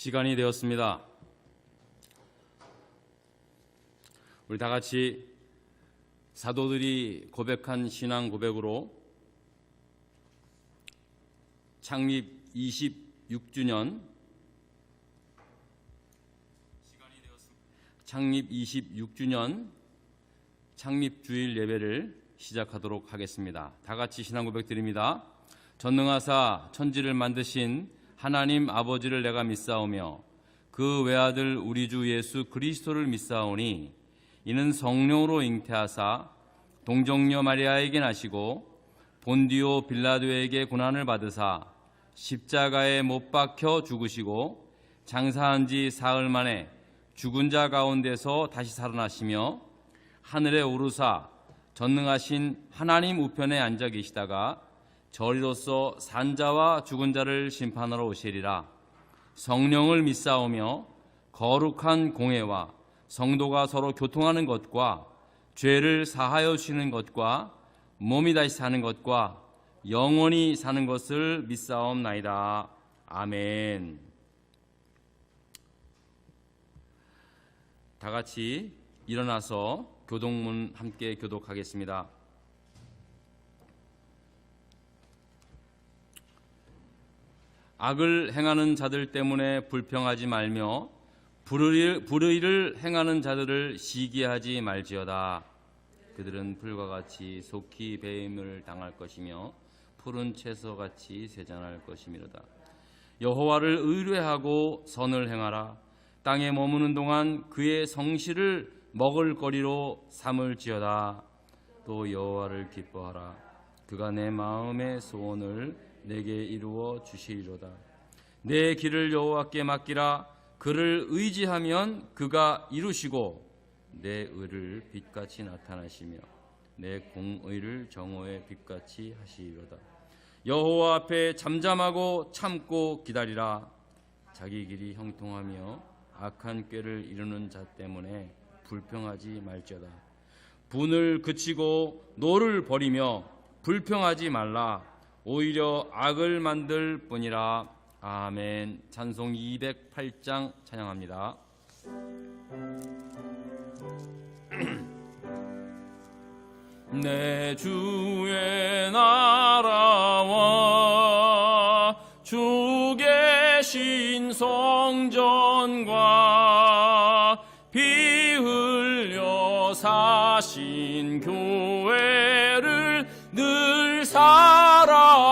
시간이 되었습니다. 우리 다 같이 사도들이 고백한 신앙 고백으로 창립 26주년 창립주일 예배를 시작하도록 하겠습니다. 다 같이 신앙 고백 드립니다. 전능하사 천지를 만드신 하나님 아버지를 내가 믿사오며 그 외아들 우리 주 예수 그리스도를 믿사오니 이는 성령으로 잉태하사 동정녀 마리아에게 나시고 본디오 빌라도에게 고난을 받으사 십자가에 못 박혀 죽으시고 장사한 지 사흘 만에 죽은 자 가운데서 다시 살아나시며 하늘에 오르사 전능하신 하나님 우편에 앉아 계시다가 저리로서 산자와 죽은 자를 심판하러 오시리라. 성령을 믿사오며 거룩한 공회와 성도가 서로 교통하는 것과 죄를 사하여 주시는 것과 몸이 다시 사는 것과 영원히 사는 것을 믿사옵나이다. 아멘. 다 같이 일어나서 교독문 함께 교독하겠습니다. 악을 행하는 자들 때문에 불평하지 말며 불의를 행하는 자들을 시기하지 말지어다. 그들은 풀과 같이 속히 배임을 당할 것이며 푸른 채소같이 세잔할 것이미로다. 여호와를 의뢰하고 선을 행하라. 땅에 머무는 동안 그의 성실을 먹을거리로 삼을지어다. 또 여호와를 기뻐하라. 그가 내 마음의 소원을 내게 이루어 주시리로다. 내 길을 여호와께 맡기라. 그를 의지하면 그가 이루시고 내 의를 빛같이 나타나시며 내 공의를 정오의 빛같이 하시리로다. 여호와 앞에 잠잠하고 참고 기다리라. 자기 길이 형통하며 악한 꾀를 이루는 자 때문에 불평하지 말지어다. 분을 그치고 노를 버리며 불평하지 말라. 오히려 악을 만들 뿐이라. 아멘. 찬송 208장 찬양합니다. 내 주의 나라와 주 계신 성전과 피 흘려 사신 교회를 늘 사랑합니다.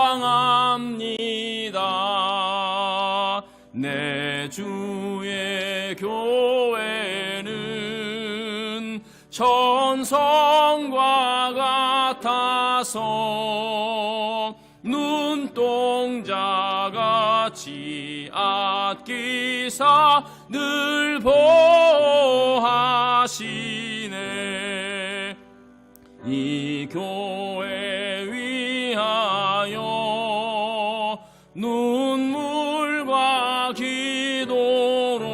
내 주의 교회는 천성과 같아서 눈동자같이 아끼사 늘 보호하시네. 이 교회 위하여 눈물과 기도로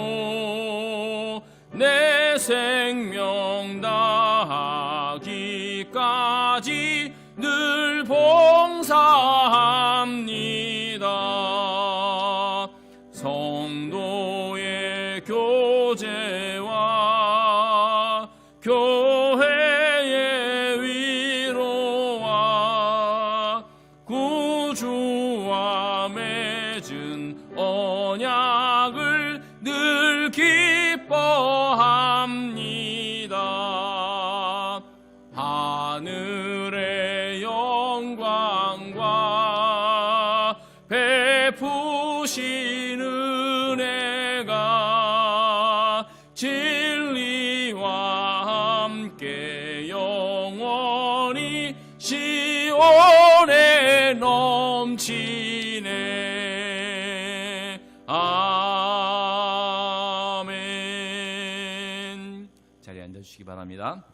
내 생명 다하기까지 늘 봉사합니다. 성도의 교제와 교회의 위로와 구주와 맺은 언약을 늘 기뻐합니다. 하늘의 영광과 베푸신 은혜가 진리와 함께 영원히 시온에 넘치네. 아멘. 자리에 앉아주시기 바랍니다.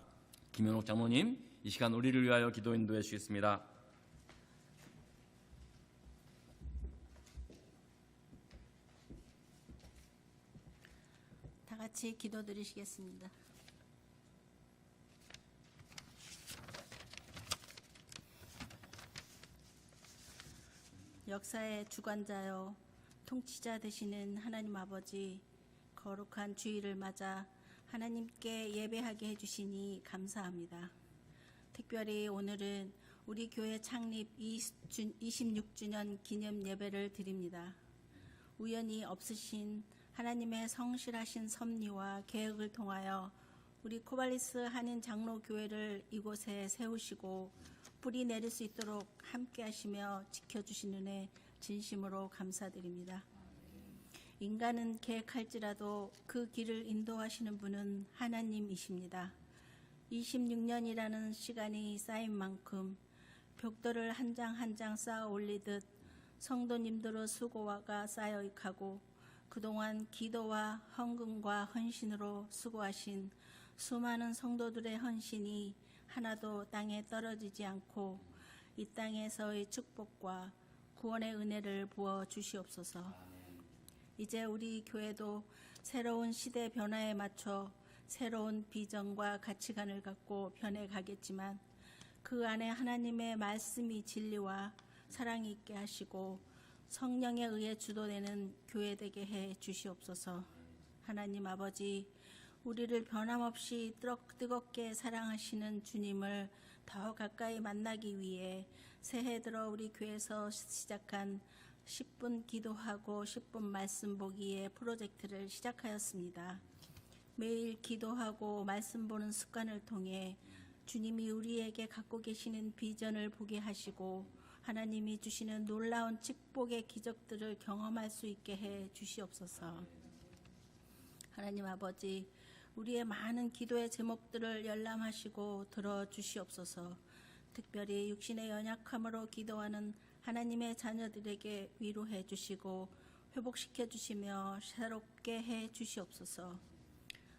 김현옥 장로님, 이 시간 우리를 위하여 기도 인도해 주시겠습니다. 다 같이 기도드리시겠습니다. 역사의 주관자여, 통치자 되시는 하나님 아버지, 거룩한 주일을 맞아 하나님께 예배하게 해주시니 감사합니다. 특별히 오늘은 우리 교회 창립 26주년 기념 예배를 드립니다. 우연히 없으신 하나님의 성실하신 섭리와 계획을 통하여 우리 코발리스 한인 장로교회를 이곳에 세우시고 뿌리 내릴 수 있도록 함께 하시며 지켜주신 은혜 진심으로 감사드립니다. 인간은 계획할지라도 그 길을 인도하시는 분은 하나님이십니다. 26년이라는 시간이 쌓인 만큼 벽돌을 한 장 한 장 쌓아 올리듯 성도님들의 수고가 쌓여가고 그동안 기도와 헌금과 헌신으로 수고하신 수많은 성도들의 헌신이 하나도 땅에 떨어지지 않고 이 땅에서의 축복과 구원의 은혜를 부어 주시옵소서. 이제 우리 교회도 새로운 시대 변화에 맞춰 새로운 비전과 가치관을 갖고 변해가겠지만 그 안에 하나님의 말씀이 진리와 사랑이 있게 하시고 성령에 의해 주도되는 교회 되게 해 주시옵소서. 하나님 아버지, 우리를 변함없이 뜨겁게 사랑하시는 주님을 더 가까이 만나기 위해 새해 들어 우리 교회에서 시작한 10분 기도하고 10분 말씀 보기의 프로젝트를 시작하였습니다. 매일 기도하고 말씀 보는 습관을 통해 주님이 우리에게 갖고 계시는 비전을 보게 하시고 하나님이 주시는 놀라운 축복의 기적들을 경험할 수 있게 해 주시옵소서. 하나님 아버지, 우리의 많은 기도의 제목들을 열람하시고 들어주시옵소서. 특별히 육신의 연약함으로 기도하는 하나님의 자녀들에게 위로해 주시고 회복시켜 주시며 새롭게 해 주시옵소서.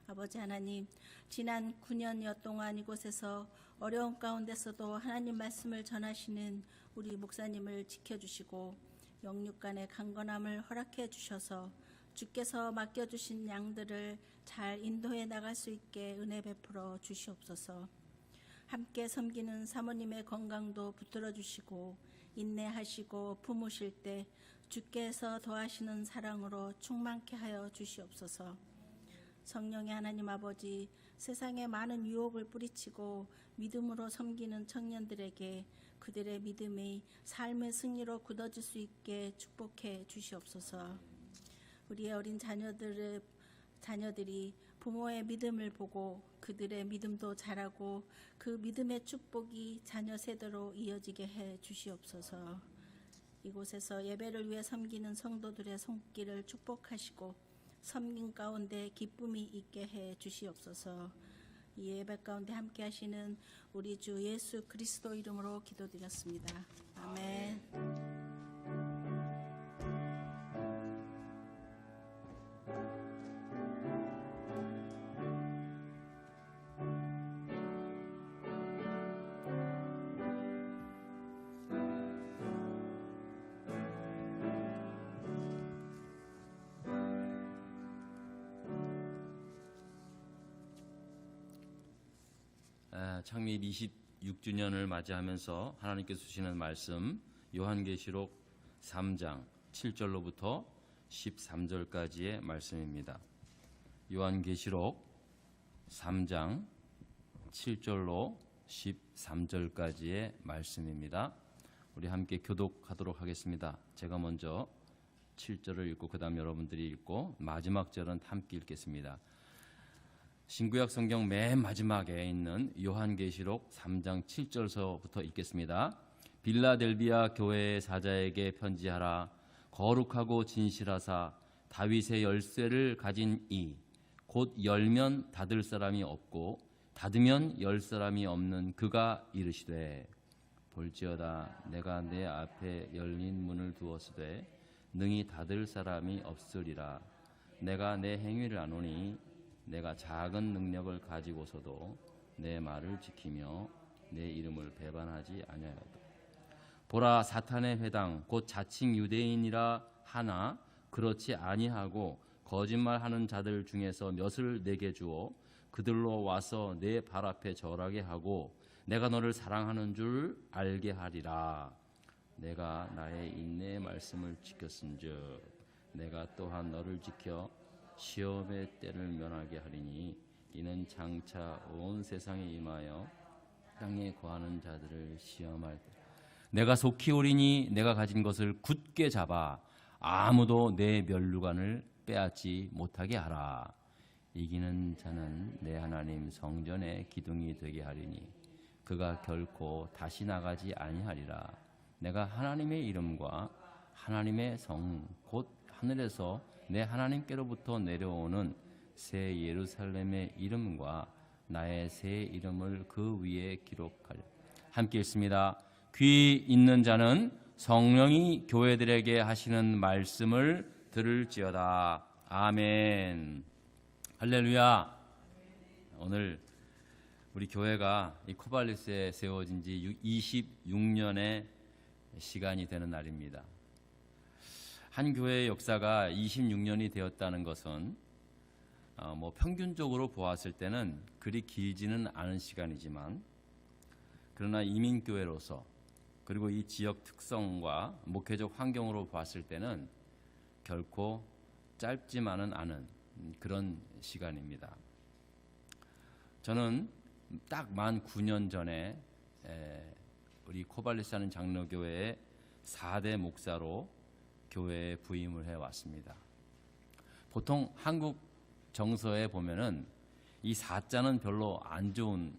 아버지 하나님, 지난 9년여 동안 이곳에서 어려운 가운데서도 하나님 말씀을 전하시는 우리 목사님을 지켜주시고 영육간의 강건함을 허락해 주셔서 주께서 맡겨주신 양들을 잘 인도해 나갈 수 있게 은혜 베풀어 주시옵소서. 함께 섬기는 사모님의 건강도 붙들어 주시고 인내하시고 품으실 때 주께서 더하시는 사랑으로 충만케 하여 주시옵소서. 성령의 하나님 아버지, 세상에 많은 유혹을 뿌리치고 믿음으로 섬기는 청년들에게 그들의 믿음이 삶의 승리로 굳어질 수 있게 축복해 주시옵소서. 우리의 어린 자녀들이 부모의 믿음을 보고 그들의 믿음도 자라고 그 믿음의 축복이 자녀 세대로 이어지게 해 주시옵소서. 이곳에서 예배를 위해 섬기는 성도들의 손길을 축복하시고 섬김 가운데 기쁨이 있게 해 주시옵소서. 이 예배 가운데 함께 하시는 우리 주 예수 그리스도 이름으로 기도드렸습니다. 아멘. 창립 26주년을 맞이하면서 하나님께서 주시는 말씀 요한계시록 3장 7절로부터 13절까지의 말씀입니다. 요한계시록 3장 7절로 13절까지의 말씀입니다. 우리 함께 교독하도록 하겠습니다. 제가 먼저 7절을 읽고 그 다음 여러분들이 읽고 마지막 절은 함께 읽겠습니다. 신구약 성경 맨 마지막에 있는 요한계시록 3장 7절서부터 읽겠습니다. 빌라델비아 교회의 사자에게 편지하라. 거룩하고 진실하사 다윗의 열쇠를 가진 이 곧 열면 닫을 사람이 없고 닫으면 열 사람이 없는 그가 이르시되 볼지어다 내가 내 앞에 열린 문을 두었으되 능히 닫을 사람이 없으리라. 내가 내 행위를 아노니 내가 작은 능력을 가지고서도 내 말을 지키며 내 이름을 배반하지 아니하였다. 보라, 사탄의 회당 곧 자칭 유대인이라 하나 그렇지 아니하고 거짓말하는 자들 중에서 몇을 내게 주어 그들로 와서 내 발 앞에 절하게 하고 내가 너를 사랑하는 줄 알게 하리라. 내가 나의 인내의 말씀을 지켰은즉 내가 또한 너를 지켜 시험의 때를 면하게 하리니 이는 장차 온 세상에 임하여 땅에 거하는 자들을 시험할 때 내가 속히 오리니 내가 가진 것을 굳게 잡아 아무도 내 면류관을 빼앗지 못하게 하라. 이기는 자는 내 하나님 성전의 기둥이 되게 하리니 그가 결코 다시 나가지 아니하리라. 내가 하나님의 이름과 하나님의 성 곧 하늘에서 내 하나님께로부터 내려오는 새 예루살렘의 이름과 나의 새 이름을 그 위에 기록하려. 함께 읽습니다. 귀 있는 자는 성령이 교회들에게 하시는 말씀을 들을지어다. 아멘. 할렐루야. 오늘 우리 교회가 이 코발리스에 세워진 지 26년의 시간이 되는 날입니다. 한 교회의 역사가 26년이 되었다는 것은 평균적으로 보았을 때는 그리 길지는 않은 시간이지만, 그러나 이민교회로서 그리고 이 지역 특성과 목회적 환경으로 봤을 때는 결코 짧지만은 않은 그런 시간입니다. 저는 딱 만 9년 전에 우리 코발리스 하는 장로교회의 4대 목사로 교회에 부임을 해왔습니다. 보통 한국 정서에 보면은 이 4자는 별로 안 좋은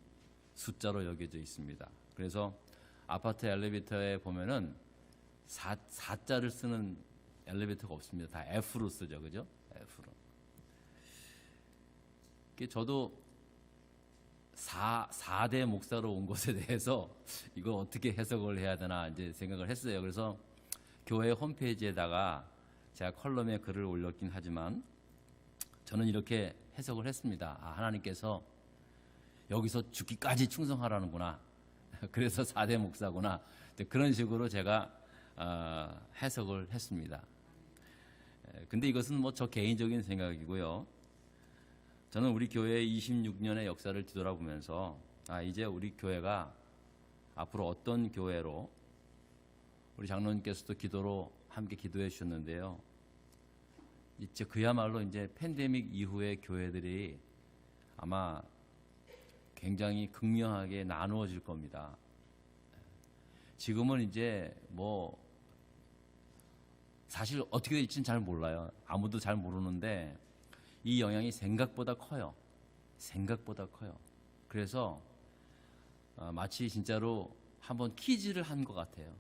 숫자로 여겨져 있습니다. 그래서 아파트 엘리베이터에 보면은 4자를 쓰는 엘리베이터가 없습니다. 다 F로 쓰죠, 그죠? F로. 저도 4대 목사로 온 것에 대해서 이걸 어떻게 해석을 해야 되나 이제 생각을 했어요. 그래서 교회 홈페이지에다가 제가 컬럼에 글을 올렸긴 하지만 저는 이렇게 해석을 했습니다. 하나님께서 여기서 죽기까지 충성하라는구나. 그래서 4대 목사구나. 그런 식으로 제가 해석을 했습니다. 근데 이것은 저 개인적인 생각이고요. 저는 우리 교회의 26년의 역사를 뒤돌아보면서 이제 우리 교회가 앞으로 어떤 교회로, 우리 장로님께서도 기도로 함께 기도해 주셨는데요. 이제 그야말로 이제 팬데믹 이후의 교회들이 아마 굉장히 극명하게 나누어질 겁니다. 지금은 이제 사실 어떻게 될지는 잘 몰라요. 아무도 잘 모르는데 이 영향이 생각보다 커요. 생각보다 커요. 그래서 마치 진짜로 한번 퀴즈를 한 것 같아요.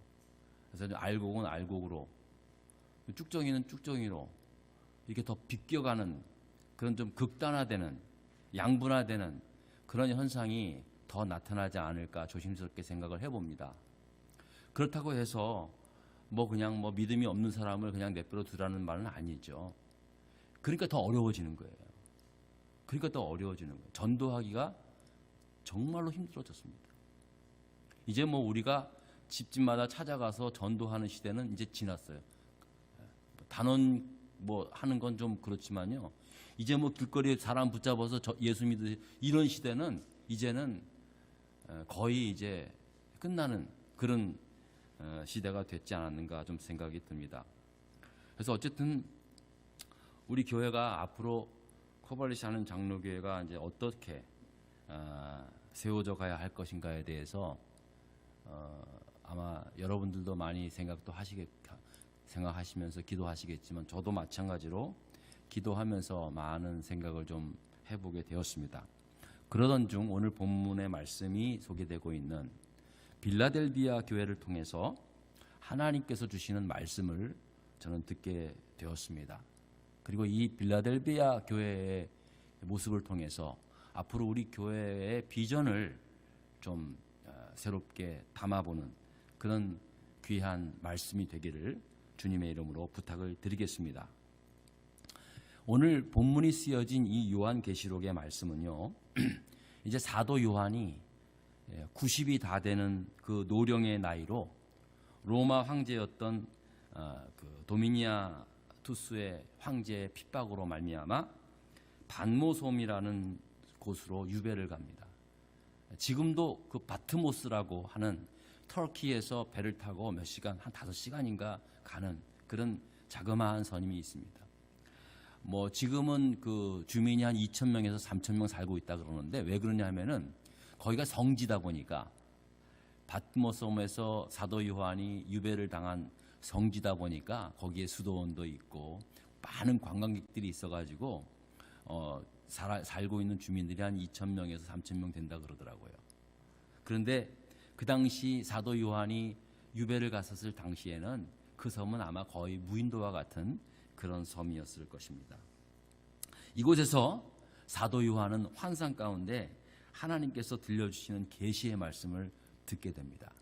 그래서 알곡은 알곡으로, 쭉정이는 쭉정이로 이렇게 더 비껴가는 그런 좀 극단화되는, 양분화되는 그런 현상이 더 나타나지 않을까 조심스럽게 생각을 해봅니다. 그렇다고 해서 그냥 믿음이 없는 사람을 그냥 내버려 두라는 말은 아니죠. 그러니까 더 어려워지는 거예요. 그러니까 더 어려워지는 거예요. 전도하기가 정말로 힘들어졌습니다. 이제 우리가 집집마다 찾아가서 전도하는 시대는 이제 지났어요. 단원 하는 건 좀 그렇지만요. 이제 길거리에 사람 붙잡아서 예수 믿으세요. 이런 시대는 이제는 거의 이제 끝나는 그런 시대가 됐지 않았는가 좀 생각이 듭니다. 그래서 어쨌든 우리 교회가 앞으로 코발리스 하는 장로교회가 이제 어떻게 세워져 가야 할 것인가에 대해서 아마 여러분들도 많이 생각하시면서 기도하시겠지만 저도 마찬가지로 기도하면서 많은 생각을 좀 해보게 되었습니다. 그러던 중 오늘 본문의 말씀이 소개되고 있는 빌라델비아 교회를 통해서 하나님께서 주시는 말씀을 저는 듣게 되었습니다. 그리고 이 빌라델비아 교회의 모습을 통해서 앞으로 우리 교회의 비전을 좀 새롭게 담아보는 그런 귀한 말씀이 되기를 주님의 이름으로 부탁을 드리겠습니다. 오늘 본문이 쓰여진 이 요한계시록의 말씀은요, 이제 사도 요한이 90이 다 되는 그 노령의 나이로 로마 황제였던 그 도미니아투스의 황제의 핍박으로 말미암아 반모솜이라는 곳으로 유배를 갑니다. 지금도 그 바트모스라고 하는 터키에서 배를 타고 몇 시간, 한 5시간인가 가는 그런 자그마한 섬이 있습니다. 뭐 지금은 그 주민이 한 2,000명에서 3,000명 살고 있다 그러는데 왜 그러냐 하면은 거기가 성지다 보니까 밧모섬에서 사도 요한이 유배를 당한 성지다 보니까 거기에 수도원도 있고 많은 관광객들이 있어가지고 살고 있는 주민들이 한 2,000명에서 3,000명 된다 그러더라고요. 그런데 그 당시 사도 요한이 유배를 갔었을 당시에는 그 섬은 아마 거의 무인도와 같은 그런 섬이었을 것입니다. 이곳에서 사도 요한은 환상 가운데 하나님께서 들려주시는 계시의 말씀을 듣게 됩니다.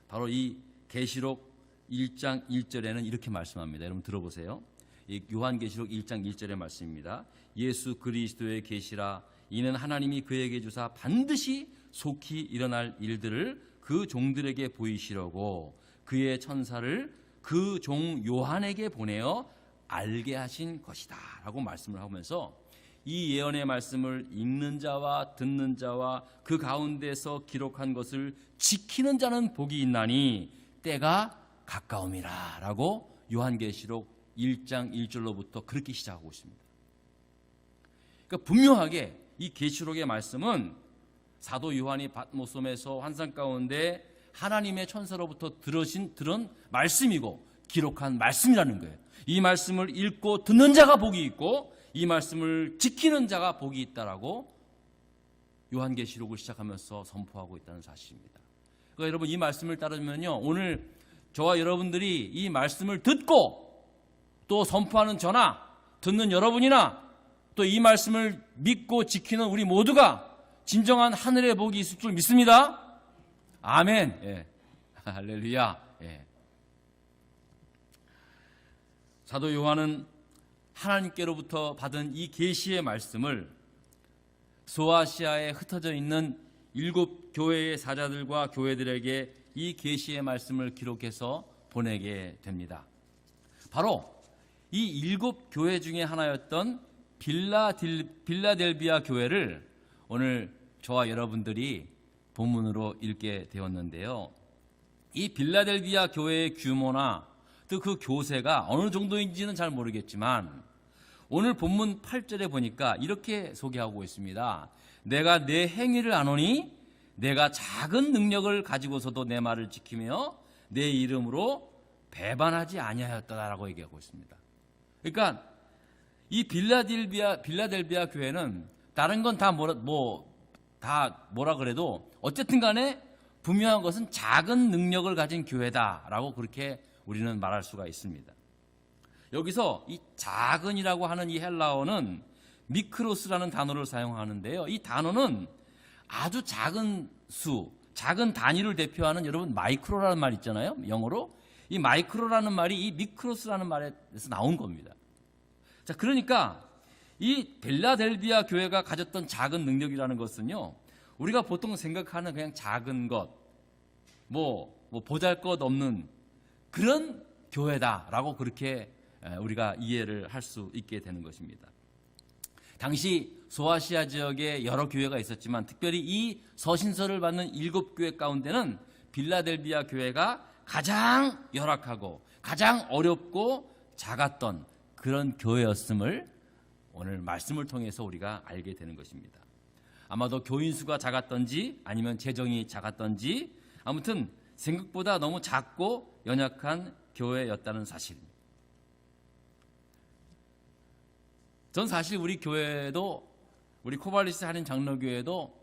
바로 이 계시록 1장 1절에는 이렇게 말씀합니다. 여러분 들어보세요. 이 요한계시록 1장 1절의 말씀입니다. 예수 그리스도의 계시라 이는 하나님이 그에게 주사 반드시 속히 일어날 일들을 그 종들에게 보이시려고 그의 천사를 그 종 요한에게 보내어 알게 하신 것이다 라고 말씀을 하면서 이 예언의 말씀을 읽는 자와 듣는 자와 그 가운데서 기록한 것을 지키는 자는 복이 있나니 때가 가까움이라 라고 요한계시록 1장 1절로부터 그렇게 시작하고 있습니다. 그러니까 분명하게 이 계시록의 말씀은 사도 요한이 밧모섬에서 환상 가운데 하나님의 천사로부터 들은 말씀이고 기록한 말씀이라는 거예요. 이 말씀을 읽고 듣는 자가 복이 있고 이 말씀을 지키는 자가 복이 있다라고 요한계시록을 시작하면서 선포하고 있다는 사실입니다. 그러니까 여러분 이 말씀을 따르면요, 오늘 저와 여러분들이 이 말씀을 듣고 또 선포하는 저나 듣는 여러분이나 또 이 말씀을 믿고 지키는 우리 모두가 진정한 하늘의 복이 있을 줄 믿습니다. 아멘. 예. 할렐루야. 예. 사도 요한은 하나님께로부터 받은 이 계시의 말씀을 소아시아에 흩어져 있는 7 교회의 사자들과 교회들에게 이 계시의 말씀을 기록해서 보내게 됩니다. 바로 이 7 교회 중에 하나였던 빌라델비아 교회를 오늘 저와 여러분들이 본문으로 읽게 되었는데요. 이 빌라델비아 교회의 규모나 또 그 교세가 어느 정도인지는 잘 모르겠지만 오늘 본문 8절에 보니까 이렇게 소개하고 있습니다. 내가 내 행위를 아노니 내가 작은 능력을 가지고서도 내 말을 지키며 내 이름으로 배반하지 아니하였다라고 얘기하고 있습니다. 그러니까 이 빌라델비아 교회는 다른 건 다 뭐라 그래도 어쨌든 간에 분명한 것은 작은 능력을 가진 교회다라고 그렇게 우리는 말할 수가 있습니다. 여기서 이 작은이라고 하는 이 헬라어는 미크로스라는 단어를 사용하는데요. 이 단어는 아주 작은 수, 작은 단위를 대표하는 여러분 마이크로라는 말 있잖아요. 영어로. 이 마이크로라는 말이 이 미크로스라는 말에서 나온 겁니다. 자, 그러니까 이 빌라델비아 교회가 가졌던 작은 능력이라는 것은요, 우리가 보통 생각하는 그냥 작은 것, 보잘것없는 그런 교회다라고 그렇게 우리가 이해를 할 수 있게 되는 것입니다. 당시 소아시아 지역에 여러 교회가 있었지만 특별히 이 서신서를 받는 7 교회 가운데는 빌라델비아 교회가 가장 열악하고 가장 어렵고 작았던 그런 교회였음을 오늘 말씀을 통해서 우리가 알게 되는 것입니다. 아마도 교인 수가 작았던지 아니면 재정이 작았던지 아무튼 생각보다 너무 작고 연약한 교회였다는 사실입니다. 전 사실 우리 교회도 우리 코발리스 한인 장로교회도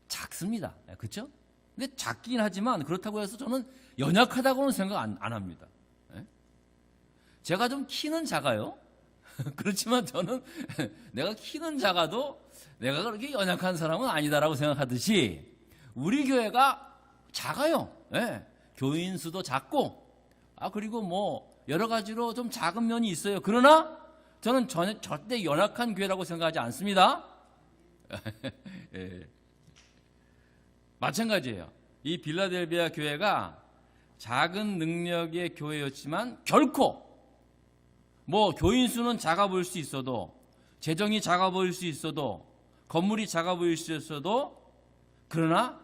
작습니다. 그렇죠? 근데 작긴 하지만 그렇다고 해서 저는 연약하다고는 생각 안 합니다. 제가 좀 키는 작아요. 그렇지만 저는 내가 키는 작아도 내가 그렇게 연약한 사람은 아니다라고 생각하듯이 우리 교회가 작아요. 교인 수도 작고 그리고 여러 가지로 좀 작은 면이 있어요. 그러나 저는 절대 연약한 교회라고 생각하지 않습니다. 마찬가지예요. 이 빌라델비아 교회가 작은 능력의 교회였지만 결코 교인 수는 작아 보일 수 있어도 재정이 작아 보일 수 있어도 건물이 작아 보일 수 있어도 그러나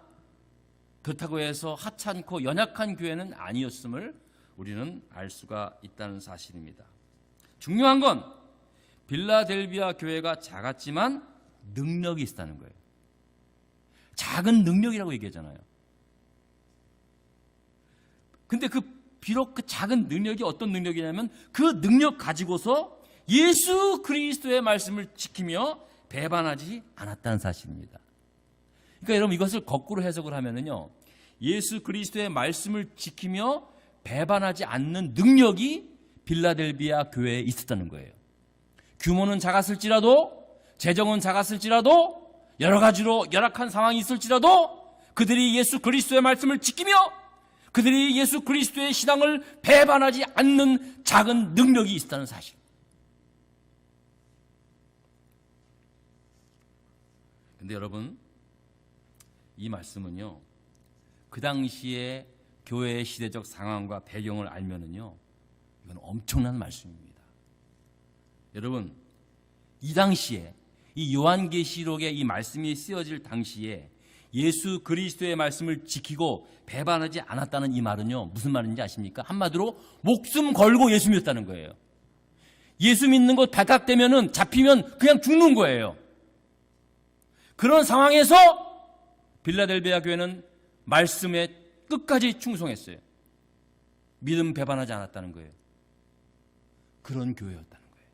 그렇다고 해서 하찮고 연약한 교회는 아니었음을 우리는 알 수가 있다는 사실입니다. 중요한 건 빌라델비아 교회가 작았지만 능력이 있었다는 거예요. 작은 능력이라고 얘기하잖아요. 근데 비록 그 작은 능력이 어떤 능력이냐면 그 능력 가지고서 예수 그리스도의 말씀을 지키며 배반하지 않았다는 사실입니다. 그러니까 여러분 이것을 거꾸로 해석을 하면은요, 예수 그리스도의 말씀을 지키며 배반하지 않는 능력이 빌라델비아 교회에 있었다는 거예요. 규모는 작았을지라도, 재정은 작았을지라도, 여러 가지로 열악한 상황이 있을지라도 그들이 예수 그리스도의 말씀을 지키며 그들이 예수 그리스도의 신앙을 배반하지 않는 작은 능력이 있었다는 사실. 근데 여러분, 이 말씀은요, 그 당시에 교회의 시대적 상황과 배경을 알면은요, 이건 엄청난 말씀입니다. 여러분, 이 당시에 이 요한계시록에 이 말씀이 쓰여질 당시에 예수 그리스도의 말씀을 지키고 배반하지 않았다는 이 말은요, 무슨 말인지 아십니까? 한마디로 목숨 걸고 예수 믿었다는 거예요. 예수 믿는 것 발각되면은, 잡히면 그냥 죽는 거예요. 그런 상황에서 빌라델비아 교회는 말씀에 끝까지 충성했어요. 믿음 배반하지 않았다는 거예요. 그런 교회였다는 거예요.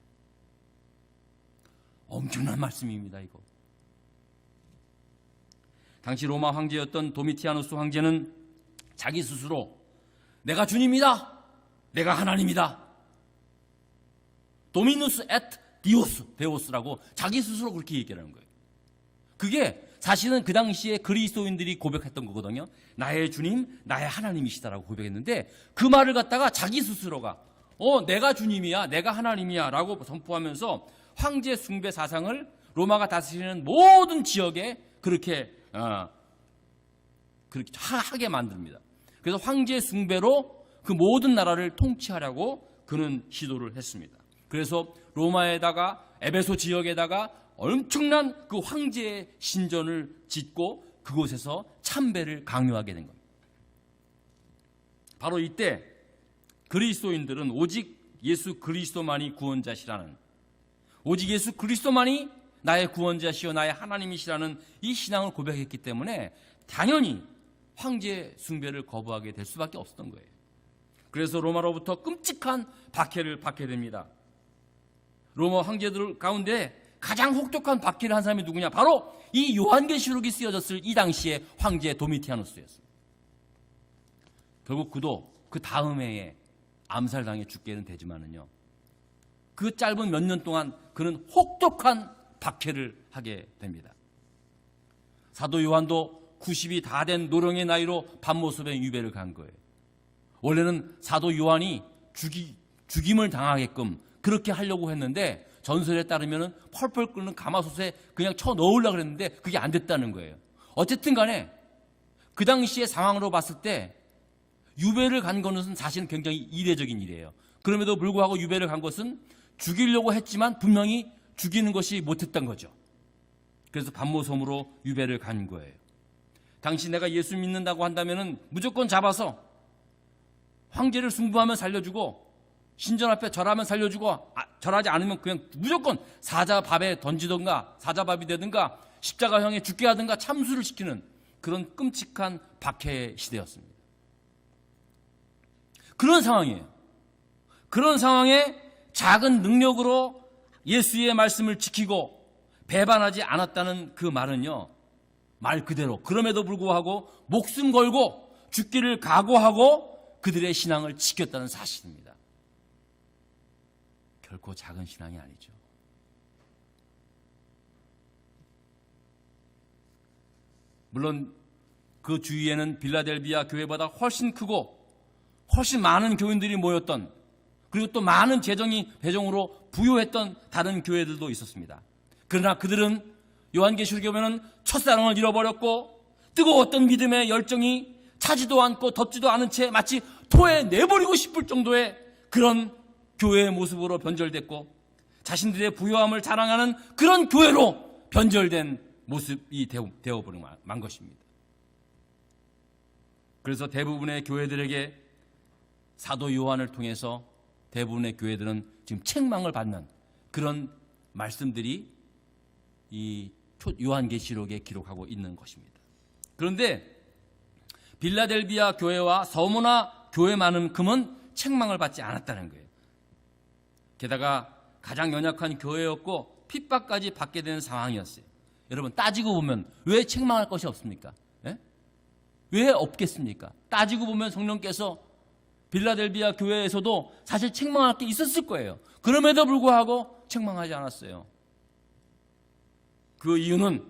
엄청난 말씀입니다, 이거. 당시 로마 황제였던 도미티아누스 황제는 자기 스스로 내가 주님이다, 내가 하나님이다, 도미누스 에트 데오스라고 자기 스스로 그렇게 얘기하는 거예요. 그게 사실은 그 당시에 그리스도인들이 고백했던 거거든요. 나의 주님, 나의 하나님이시다라고 고백했는데 그 말을 갖다가 자기 스스로가 내가 주님이야, 내가 하나님이야 라고 선포하면서 황제 숭배 사상을 로마가 다스리는 모든 지역에 그렇게 하게 만듭니다. 그래서 황제 숭배로 그 모든 나라를 통치하려고 그는 시도를 했습니다. 그래서 로마에다가 에베소 지역에다가 엄청난 그 황제의 신전을 짓고 그곳에서 참배를 강요하게 된 겁니다. 바로 이때 그리스도인들은 오직 예수 그리스도만이 구원자시라는, 오직 예수 그리스도만이 나의 구원자시요 나의 하나님이시라는 이 신앙을 고백했기 때문에 당연히 황제 숭배를 거부하게 될 수밖에 없었던 거예요. 그래서 로마로부터 끔찍한 박해를 받게 됩니다. 로마 황제들 가운데 가장 혹독한 박해를 한 사람이 누구냐? 바로 이 요한계시록이 쓰여졌을 이 당시에 황제 도미티아누스였어요. 결국 그도 그 다음 해에 암살당해 죽게는 되지만은요, 그 짧은 몇 년 동안 그는 혹독한 박해를 하게 됩니다. 사도 요한도 90이 다 된 노령의 나이로 밤모습에 유배를 간 거예요. 원래는 사도 요한이 죽임을 당하게끔 그렇게 하려고 했는데 전설에 따르면 펄펄 끓는 가마솥에 그냥 쳐 넣으려고 그랬는데 그게 안 됐다는 거예요. 어쨌든 간에 그 당시의 상황으로 봤을 때 유배를 간 것은 사실은 굉장히 이례적인 일이에요. 그럼에도 불구하고 유배를 간 것은 죽이려고 했지만 분명히 죽이는 것이 못했던 거죠. 그래서 밤모섬으로 유배를 간 거예요. 당시 내가 예수 믿는다고 한다면 무조건 잡아서 황제를 숭배하면 살려주고 신전 앞에 절하면 살려주고 절하지 않으면 그냥 무조건 사자밥에 던지던가 사자밥이 되든가 십자가형에 죽게 하든가 참수를 시키는 그런 끔찍한 박해의 시대였습니다. 그런 상황이에요. 그런 상황에 작은 능력으로 예수의 말씀을 지키고 배반하지 않았다는 그 말은요, 말 그대로 그럼에도 불구하고 목숨 걸고 죽기를 각오하고 그들의 신앙을 지켰다는 사실입니다. 결코 작은 신앙이 아니죠. 물론 그 주위에는 빌라델비아 교회보다 훨씬 크고 훨씬 많은 교인들이 모였던, 그리고 또 많은 배정으로 부요했던 다른 교회들도 있었습니다. 그러나 그들은 요한계시록에 보면 첫사랑을 잃어버렸고 뜨거웠던 믿음의 열정이 차지도 않고 덥지도 않은 채 마치 토에 내버리고 싶을 정도의 그런 교회의 모습으로 변절됐고 자신들의 부요함을 자랑하는 그런 교회로 변절된 모습이 되어버린 만 것입니다. 그래서 대부분의 교회들에게 사도 요한을 통해서 대부분의 교회들은 지금 책망을 받는 그런 말씀들이 이 요한계시록에 기록하고 있는 것입니다. 그런데 빌라델비아 교회와 서머나 교회만큼은 책망을 받지 않았다는 거예요. 게다가 가장 연약한 교회였고 핍박까지 받게 되는 상황이었어요. 여러분, 따지고 보면 왜 책망할 것이 없습니까? 예? 왜 없겠습니까? 따지고 보면 성령께서 빌라델비아 교회에서도 사실 책망할 게 있었을 거예요. 그럼에도 불구하고 책망하지 않았어요. 그 이유는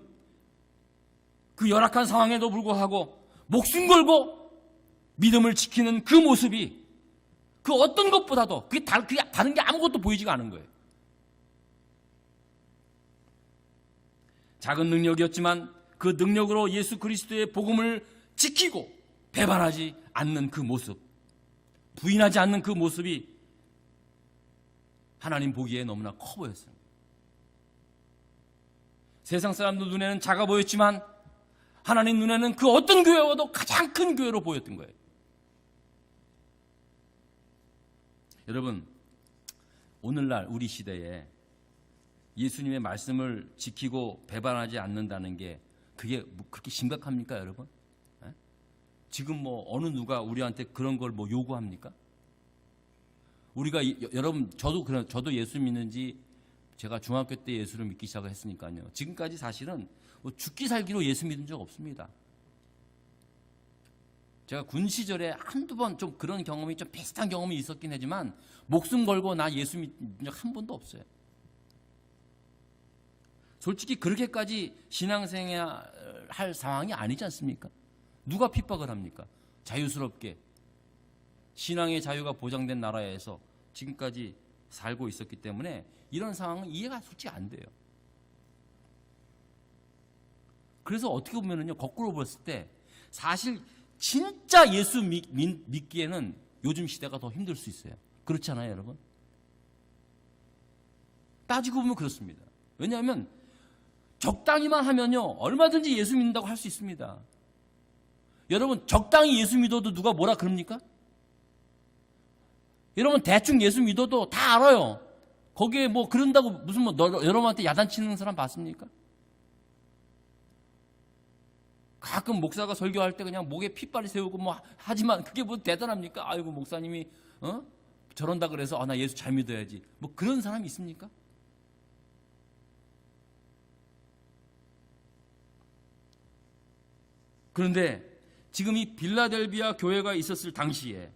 그 열악한 상황에도 불구하고 목숨 걸고 믿음을 지키는 그 모습이 그 어떤 것보다도 그게 다른 게 아무것도 보이지가 않은 거예요. 작은 능력이었지만 그 능력으로 예수 그리스도의 복음을 지키고 배반하지 않는 그 모습, 부인하지 않는 그 모습이 하나님 보기에 너무나 커 보였어요. 세상 사람들 눈에는 작아 보였지만 하나님 눈에는 그 어떤 교회와도 가장 큰 교회로 보였던 거예요. 여러분, 오늘날 우리 시대에 예수님의 말씀을 지키고 배반하지 않는다는 게 그게 그렇게 심각합니까, 여러분? 에? 지금 뭐 어느 누가 우리한테 그런 걸 뭐 요구합니까? 우리가 여러분, 저도 예수 믿는지 제가 중학교 때 예수를 믿기 시작했으니까요. 지금까지 사실은 뭐 죽기 살기로 예수 믿은 적 없습니다. 제가 군 시절에 한두 번 좀 그런 경험이 좀 비슷한 경험이 있었긴 하지만 목숨 걸고 나 예수 믿은 적 한 번도 없어요. 솔직히 그렇게까지 신앙생활 할 상황이 아니지 않습니까? 누가 핍박을 합니까? 자유스럽게 신앙의 자유가 보장된 나라에서 지금까지 살고 있었기 때문에 이런 상황은 이해가 솔직히 안 돼요. 그래서 어떻게 보면은요, 거꾸로 봤을 때 사실 진짜 예수 믿기에는 요즘 시대가 더 힘들 수 있어요. 그렇지 않아요, 여러분? 따지고 보면 그렇습니다. 왜냐하면 적당히만 하면요, 얼마든지 예수 믿는다고 할 수 있습니다. 여러분, 적당히 예수 믿어도 누가 뭐라 그럽니까? 여러분, 대충 예수 믿어도 다 알아요. 거기에 뭐 그런다고 무슨 뭐 여러분한테 야단치는 사람 봤습니까? 가끔 목사가 설교할 때 그냥 목에 핏발이 세우고 뭐 하지만 그게 뭐 대단합니까? 아이고, 목사님이 저런다 그래서 나 예수 잘 믿어야지. 뭐 그런 사람이 있습니까? 그런데 지금 이 빌라델비아 교회가 있었을 당시에,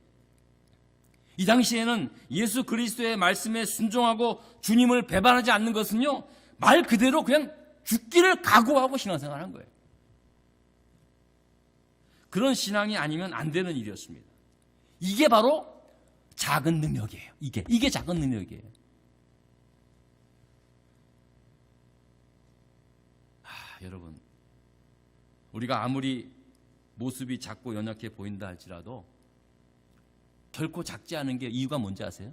이 당시에는 예수 그리스도의 말씀에 순종하고 주님을 배반하지 않는 것은요, 말 그대로 그냥 죽기를 각오하고 신앙생활한 거예요. 그런 신앙이 아니면 안 되는 일이었습니다. 이게 바로 작은 능력이에요. 이게 작은 능력이에요. 여러분, 우리가 아무리 모습이 작고 연약해 보인다 할지라도 결코 작지 않은 게 이유가 뭔지 아세요?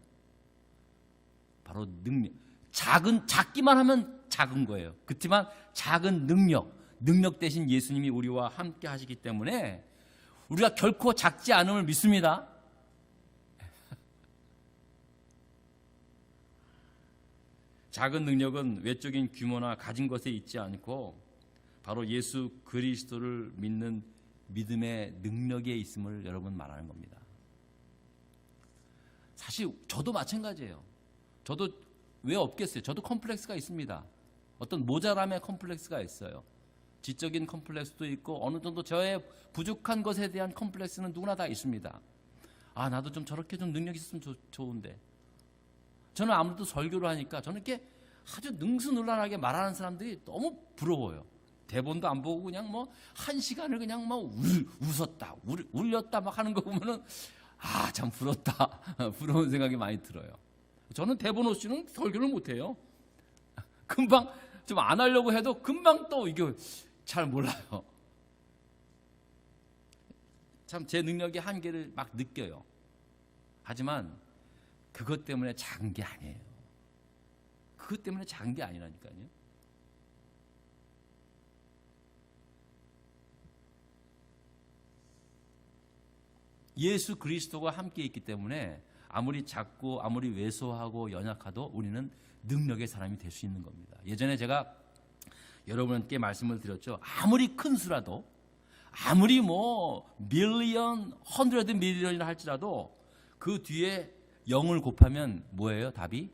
바로 능력. 작기만 하면 작은 거예요. 그렇지만 작은 능력 대신 예수님이 우리와 함께 하시기 때문에 우리가 결코 작지 않음을 믿습니다. 작은 능력은 외적인 규모나 가진 것에 있지 않고 바로 예수 그리스도를 믿는 믿음의 능력에 있음을 여러분 말하는 겁니다. 사실 저도 마찬가지예요. 저도 왜 없겠어요? 저도 컴플렉스가 있습니다. 어떤 모자람의 컴플렉스가 있어요. 지적인 컴플렉스도 있고 어느 정도 저의 부족한 것에 대한 컴플렉스는 누구나 다 있습니다. 나도 좀 저렇게 좀 능력이 있으면 좋은데. 저는 아무래도 설교를 하니까 저는 이렇게 아주 능수능란하게 말하는 사람들이 너무 부러워요. 대본도 안 보고 그냥 뭐 한 시간을 그냥 막 웃었다, 울렸다 막 하는 거 보면은 참 부럽다, 부러운 생각이 많이 들어요. 저는 대본 없이는 설교를 못해요. 금방 좀 안 하려고 해도 금방 또 이게 잘 몰라요. 참 제 능력의 한계를 막 느껴요. 하지만 그것 때문에 작은 게 아니에요. 그것 때문에 작은 게 아니라니까요. 예수 그리스도가 함께 있기 때문에 아무리 작고 아무리 왜소하고 연약하도 우리는 능력의 사람이 될 수 있는 겁니다. 예전에 제가 여러분께 말씀을 드렸죠. 아무리 큰 수라도, 아무리 뭐 밀리언, 헌드레드 밀리언이라 할지라도 그 뒤에 0을 곱하면 뭐예요? 답이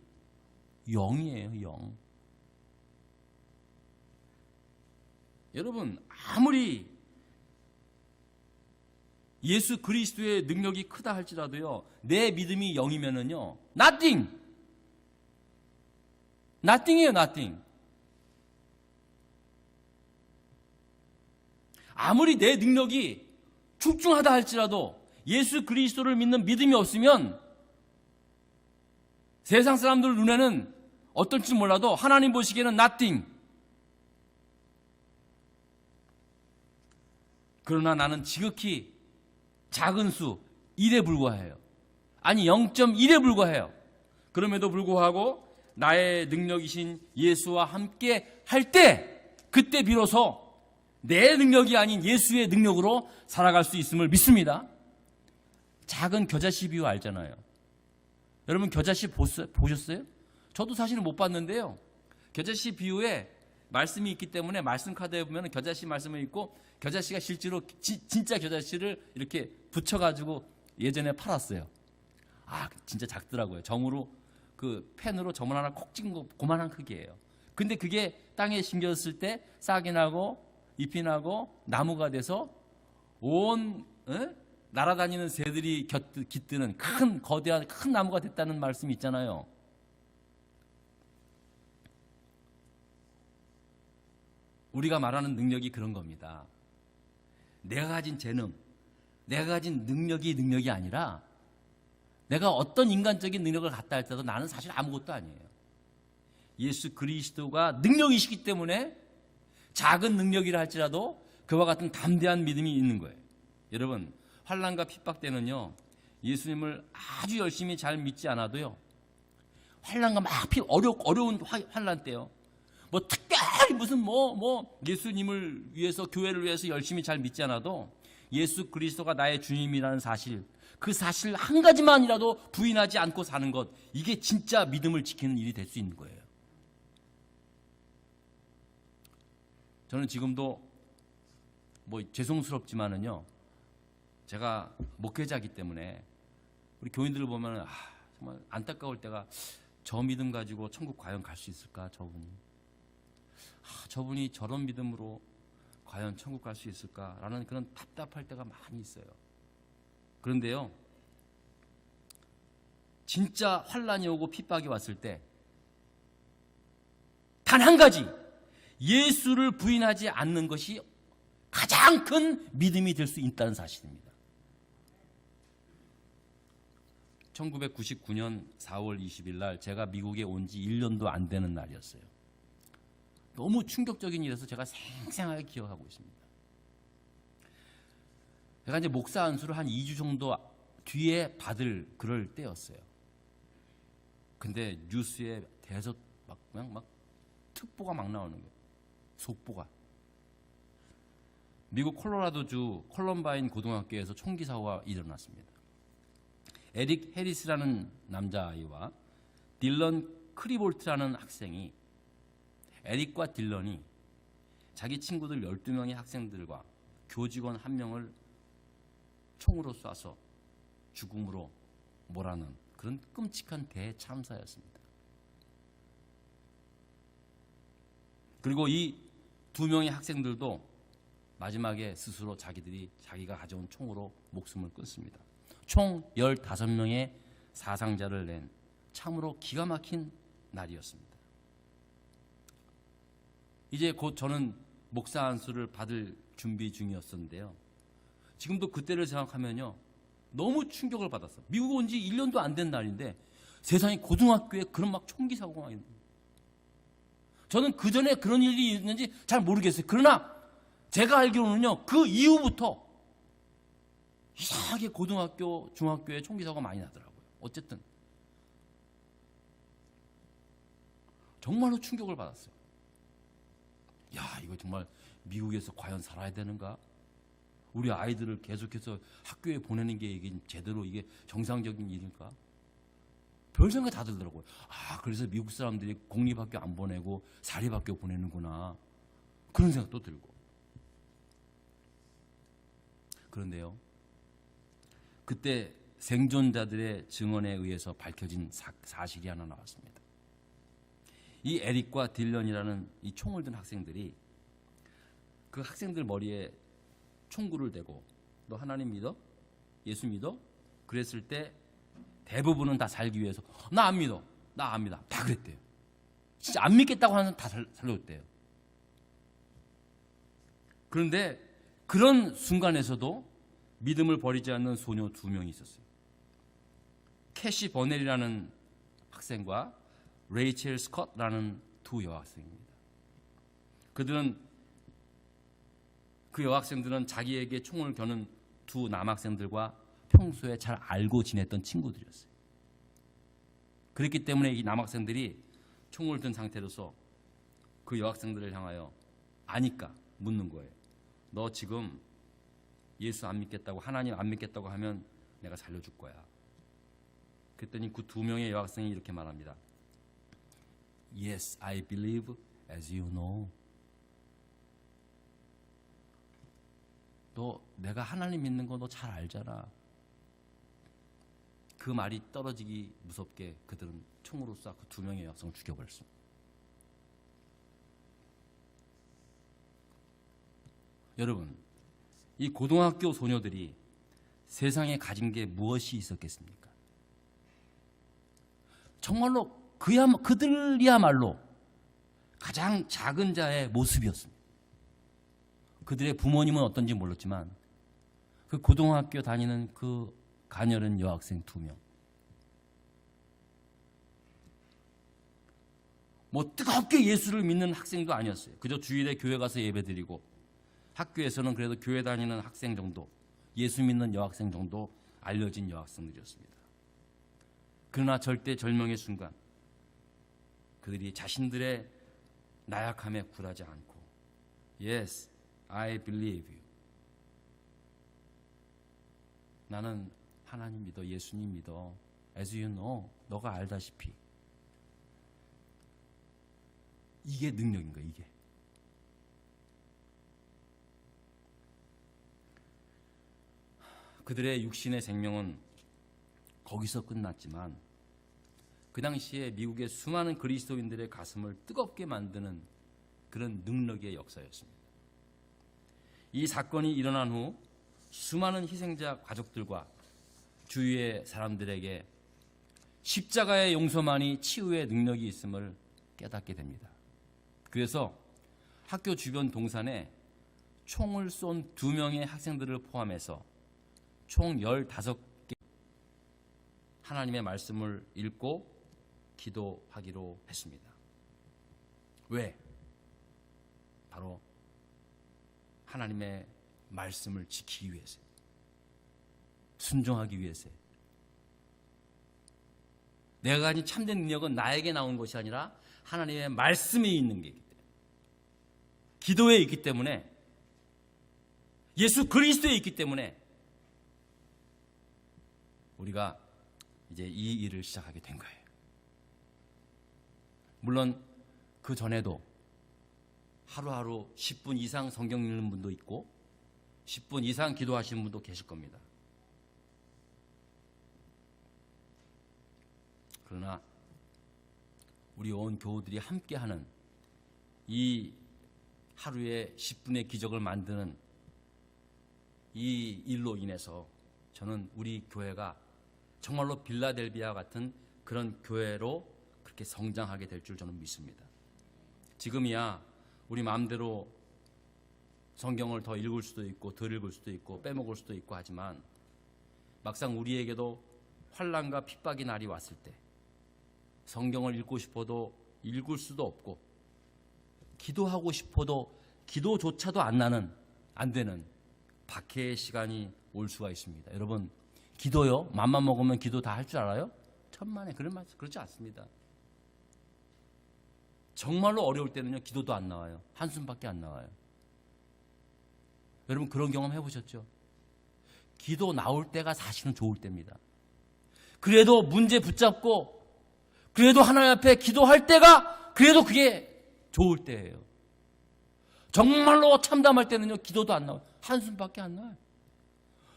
0이에요. 0. 여러분, 아무리 예수 그리스도의 능력이 크다 할지라도요, 내 믿음이 0이면은요, nothing! nothing이에요, nothing. 아무리 내 능력이 출중하다 할지라도 예수 그리스도를 믿는 믿음이 없으면 세상 사람들 눈에는 어떨지 몰라도 하나님 보시기에는 nothing. 그러나 나는 지극히 작은 수 1에 불과해요. 아니 0.1에 불과해요. 그럼에도 불구하고 나의 능력이신 예수와 함께 할 때, 그때 비로소 내 능력이 아닌 예수의 능력으로 살아갈 수 있음을 믿습니다. 작은 겨자씨 비유 알잖아요. 여러분 겨자씨 보셨어요? 저도 사실은 못 봤는데요. 겨자씨 비유에 말씀이 있기 때문에 말씀 카드에 보면 겨자씨 말씀이 있고, 겨자씨가 실제로 진짜 겨자씨를 이렇게 붙여가지고 예전에 팔았어요. 아, 진짜 작더라고요. 점으로 그 펜으로 점을 하나 콕 찍은 거 그만한 크기예요. 근데 그게 땅에 심겨졌을 때 싹이 나고 잎이 나고 나무가 돼서 온 날아다니는 새들이 깃드는 큰 거대한 큰 나무가 됐다는 말씀이 있잖아요. 우리가 말하는 능력이 그런 겁니다. 내가 가진 재능, 내가 가진 능력이 아니라 내가 어떤 인간적인 능력을 갖다 할지라도 나는 사실 아무것도 아니에요. 예수 그리스도가 능력이시기 때문에 작은 능력이라 할지라도 그와 같은 담대한 믿음이 있는 거예요. 여러분, 환난과 핍박 때는요, 예수님을 아주 열심히 잘 믿지 않아도요, 환난과 막 어려운 환난 때요, 뭐 특별히 무슨 예수님을 위해서, 교회를 위해서 열심히 잘 믿지 않아도 예수 그리스도가 나의 주님이라는 사실, 그 사실 한 가지만이라도 부인하지 않고 사는 것, 이게 진짜 믿음을 지키는 일이 될 수 있는 거예요. 저는 지금도 죄송스럽지만은요, 제가 목회자이기 때문에 우리 교인들을 보면 정말 안타까울 때가, 저 믿음 가지고 천국 과연 갈 수 있을까? 저분이 저런 믿음으로 과연 천국 갈 수 있을까라는 그런 답답할 때가 많이 있어요. 그런데요, 진짜 환난이 오고 핍박이 왔을 때 단 한 가지, 예수를 부인하지 않는 것이 가장 큰 믿음이 될 수 있다는 사실입니다. 1999년 4월 20일 날 제가 미국에 온 지 1년도 안 되는 날이었어요. 너무 충격적인 일이라서 제가 생생하게 기억하고 있습니다. 제가 이제 목사 안수를 한 2주 정도 뒤에 받을 그럴 때였어요. 근데 뉴스에 대해서 막 특보가 막 나오는 거예요. 속보가. 미국 콜로라도주 콜럼바인 고등학교에서 총기 사고가 일어났습니다. 에릭 해리스라는 남자아이와 딜런 크리볼트라는 학생이, 에릭과 딜런이 자기 친구들 12명의 학생들과 교직원 1명을 총으로 쏴서 죽음으로 몰아넣은 그런 끔찍한 대참사였습니다. 그리고 이 2명의 학생들도 마지막에 스스로 자기가 가져온 총으로 목숨을 끊습니다. 총 15명의 사상자를 낸 참으로 기가 막힌 날이었습니다. 이제 곧 저는 목사 안수를 받을 준비 중이었었는데요. 지금도 그때를 생각하면요, 너무 충격을 받았어요. 미국 온 지 1년도 안 된 날인데 세상에 고등학교에 그런 막 총기 사고가 있는 거예요. 저는 그 전에 그런 일이 있는지 잘 모르겠어요. 그러나 제가 알기로는요, 그 이후부터 이상하게 고등학교, 중학교에 총기 사고가 많이 나더라고요. 어쨌든 정말로 충격을 받았어요. 야, 이거 정말 미국에서 과연 살아야 되는가? 우리 아이들을 계속해서 학교에 보내는 게 이게 제대로 이게 정상적인 일일까? 별 생각 다 들더라고요. 아, 그래서 미국 사람들이 공립학교 안 보내고 사립학교 보내는구나. 그런 생각도 들고. 그런데요, 그때 생존자들의 증언에 의해서 밝혀진 사실이 하나 나왔습니다. 이 에릭과 딜런이라는 이 총을 든 학생들이 그 학생들 머리에 총구를 대고 너 하나님 믿어? 예수 믿어? 그랬을 때 대부분은 다 살기 위해서 나 안 믿어. 나 안 믿어. 다 그랬대요. 진짜 안 믿겠다고 하는 사람 다 살려줬대요. 그런데 그런 순간에서도 믿음을 버리지 않는 소녀 2명이 있었어요. 캐시 버넬이라는 학생과 레이첼 스콧라는 두 여학생입니다. 그 여학생들은 자기에게 총을 겨눈 두 남학생들과 평소에 잘 알고 지냈던 친구들이었어요. 그렇기 때문에 이 남학생들이 총을 든 상태로서 그 여학생들을 향하여 아니까 묻는 거예요. 너 지금 예수 안 믿겠다고, 하나님 안 믿겠다고 하면 내가 살려줄 거야. 그랬더니 그 2명의 여학생이 이렇게 말합니다. Yes, I believe as you know. 너 내가 하나님 믿는 거 너 잘 알잖아. 그 말이 떨어지기 무섭게 그들은 총으로 쏴 그 2명의 여학생을 죽여버렸습니다. 여러분, 이 고등학교 소녀들이 세상에 가진 게 무엇이 있었겠습니까? 정말로 그들이야말로 가장 작은 자의 모습이었습니다. 그들의 부모님은 어떤지 몰랐지만 그 고등학교 다니는 그 가녀른 여학생 2명, 뭐 뜨겁게 예수를 믿는 학생도 아니었어요. 그저 주일에 교회 가서 예배드리고 학교에서는 그래도 교회 다니는 학생 정도, 예수 믿는 여학생 정도 알려진 여학생들이었습니다. 그러나 절대절명의 순간 그들이 자신들의 나약함에 굴하지 않고 Yes, I believe you. 나는 하나님 믿어, 예수님 믿어. As you know, 너가 알다시피. 이게 능력인 거야, 이게. 그들의 육신의 생명은 거기서 끝났지만 그 당시에 미국의 수많은 그리스도인들의 가슴을 뜨겁게 만드는 그런 능력의 역사였습니다. 이 사건이 일어난 후 수많은 희생자 가족들과 주위의 사람들에게 십자가의 용서만이 치유의 능력이 있음을 깨닫게 됩니다. 그래서 학교 주변 동산에 총을 쏜 2명의 학생들을 포함해서 총 15개 하나님의 말씀을 읽고 기도하기로 했습니다. 왜? 바로 하나님의 말씀을 지키기 위해서, 순종하기 위해서. 내가 가진 참된 능력은 나에게 나온 것이 아니라 하나님의 말씀에 있는 게 있기 때문에, 기도에 있기 때문에, 예수 그리스도에 있기 때문에 우리가 이제 이 일을 시작하게 된 거예요. 물론 그 전에도 하루하루 10분 이상 성경 읽는 분도 있고 10분 이상 기도하시는 분도 계실 겁니다. 그러나 우리 온 교우들이 함께하는 이 하루에 10분의 기적을 만드는 이 일로 인해서 저는 우리 교회가 정말로 빌라델비아 같은 그런 교회로 그렇게 성장하게 될 줄 저는 믿습니다. 지금이야 우리 마음대로 성경을 더 읽을 수도 있고 덜 읽을 수도 있고 빼먹을 수도 있고 하지만 막상 우리에게도 환난과 핍박의 날이 왔을 때 성경을 읽고 싶어도 읽을 수도 없고 기도하고 싶어도 기도조차도 안 되는 박해의 시간이 올 수가 있습니다. 여러분, 기도요? 맘만 먹으면 기도 다 할 줄 알아요? 천만에 그렇지 않습니다. 정말로 어려울 때는요, 기도도 안 나와요. 한숨밖에 안 나와요. 여러분 그런 경험 해보셨죠? 기도 나올 때가 사실은 좋을 때입니다. 그래도 문제 붙잡고 그래도 하나님 앞에 기도할 때가 그래도 그게 좋을 때예요. 정말로 참담할 때는요, 기도도 안 나와요. 한숨밖에 안 나요.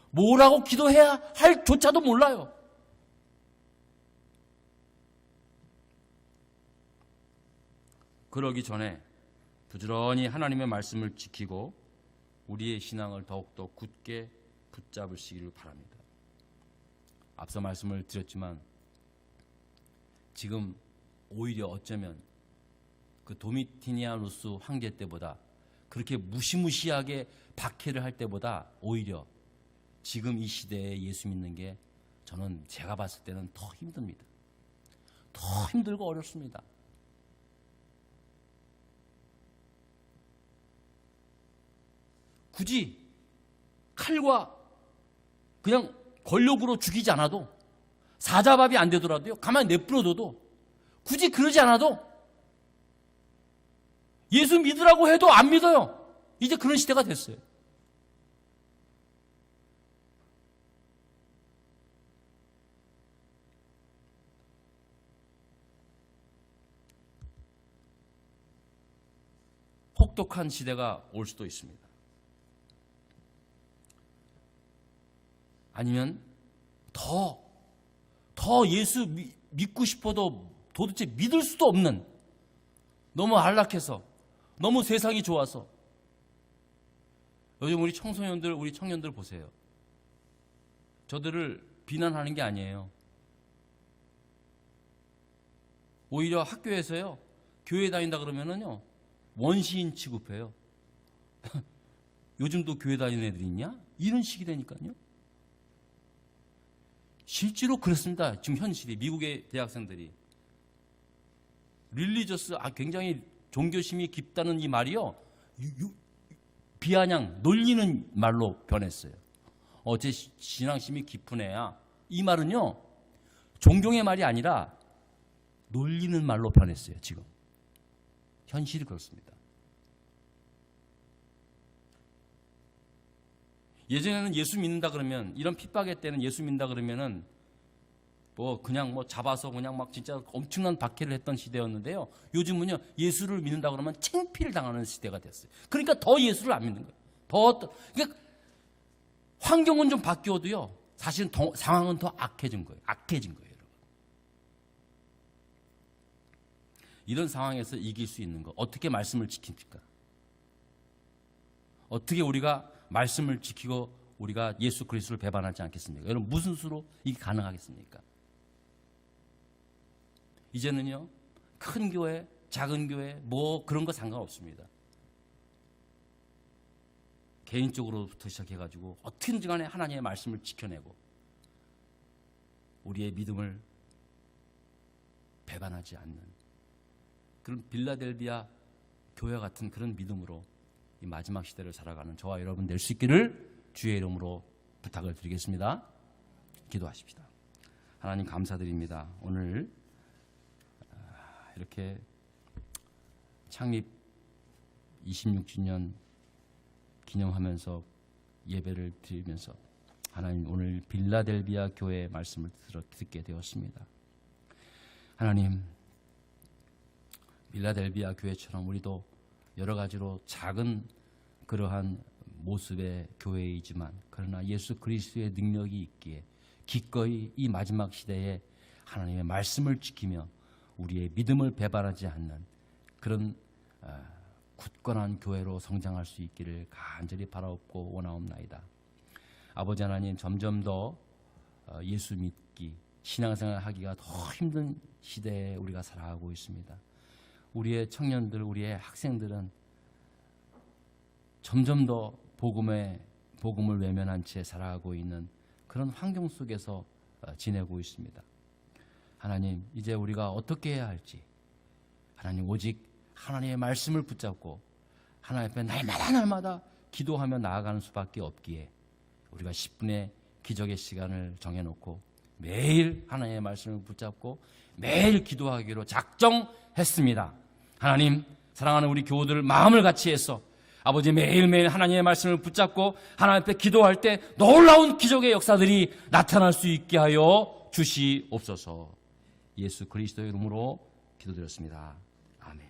뭐라고 기도해야 할 조차도 몰라요. 그러기 전에 부지런히 하나님의 말씀을 지키고 우리의 신앙을 더욱더 굳게 붙잡으시기를 바랍니다. 앞서 말씀을 드렸지만 지금 오히려 어쩌면 그 도미티니아누스 황제 때보다 그렇게 무시무시하게 박해를 할 때보다 오히려 지금 이 시대에 예수 믿는 게 저는 제가 봤을 때는 더 힘듭니다. 더 힘들고 어렵습니다. 굳이 칼과 그냥 권력으로 죽이지 않아도 사자밥이 안 되더라도요, 가만히 내버려둬도 굳이 그러지 않아도 예수 믿으라고 해도 안 믿어요. 이제 그런 시대가 됐어요. 혹독한 시대가 올 수도 있습니다. 아니면 더 예수 믿고 싶어도 도대체 믿을 수도 없는, 너무 안락해서, 너무 세상이 좋아서. 요즘 우리 청소년들, 우리 청년들 보세요. 저들을 비난하는 게 아니에요. 오히려 학교에서요, 교회 다닌다 그러면은요, 원시인 취급해요. 요즘도 교회 다니는 애들이 있냐? 이런 식이 되니까요. 실제로 그렇습니다. 지금 현실이 미국의 대학생들이 릴리저스, 굉장히 종교심이 깊다는 이 말이요, 비아냥 놀리는 말로 변했어요. 제 신앙심이 깊은 애야. 이 말은요, 존경의 말이 아니라 놀리는 말로 변했어요. 지금 현실이 그렇습니다. 예전에는 예수 믿는다 그러면, 이런 핍박의 때는 예수 믿는다 그러면은 그냥 잡아서 그냥 막 진짜 엄청난 박해를 했던 시대였는데요. 요즘은요, 예수를 믿는다 그러면 창피를 당하는 시대가 됐어요. 그러니까 더 예수를 안 믿는 거예요. 그러니까 환경은 좀 바뀌어도요, 사실은 상황은 더 악해진 거예요. 여러분. 이런 상황에서 이길 수 있는 거, 어떻게 말씀을 지킵니까? 어떻게 우리가 말씀을 지키고 우리가 예수 그리스도를 배반하지 않겠습니까? 여러분, 무슨 수로 이게 가능하겠습니까? 이제는요, 큰 교회, 작은 교회, 그런 거 상관없습니다. 개인적으로부터 시작해가지고 어떻게든지 간에 하나님의 말씀을 지켜내고 우리의 믿음을 배반하지 않는 그런 빌라델비아 교회 같은 그런 믿음으로 이 마지막 시대를 살아가는 저와 여러분 될 수 있기를 주의 이름으로 부탁을 드리겠습니다. 기도하십시다. 하나님 감사드립니다. 오늘 이렇게 창립 26주년 기념하면서 예배를 드리면서 하나님, 오늘 빌라델비아 교회의 말씀을 듣게 되었습니다. 하나님, 빌라델비아 교회처럼 우리도 여러 가지로 작은 그러한 모습의 교회이지만, 그러나 예수 그리스도의 능력이 있기에 기꺼이 이 마지막 시대에 하나님의 말씀을 지키며 우리의 믿음을 배반하지 않는 그런 굳건한 교회로 성장할 수 있기를 간절히 바라옵고 원하옵나이다. 아버지 하나님, 점점 더 예수 믿기, 신앙생활 하기가 더 힘든 시대에 우리가 살아가고 있습니다. 우리의 청년들, 우리의 학생들은 점점 더 복음을 외면한 채 살아가고 있는 그런 환경 속에서 지내고 있습니다. 하나님, 이제 우리가 어떻게 해야 할지, 하나님, 오직 하나님의 말씀을 붙잡고 하나님 앞에 날마다 기도하며 나아가는 수밖에 없기에 우리가 10분의 기적의 시간을 정해놓고 매일 하나님의 말씀을 붙잡고 매일 기도하기로 작정했습니다. 하나님, 사랑하는 우리 교우들 마음을 같이 해서 아버지 매일매일 하나님의 말씀을 붙잡고 하나님 앞에 기도할 때 놀라운 기적의 역사들이 나타날 수 있게 하여 주시옵소서. 예수 그리스도의 이름으로 기도드렸습니다. 아멘.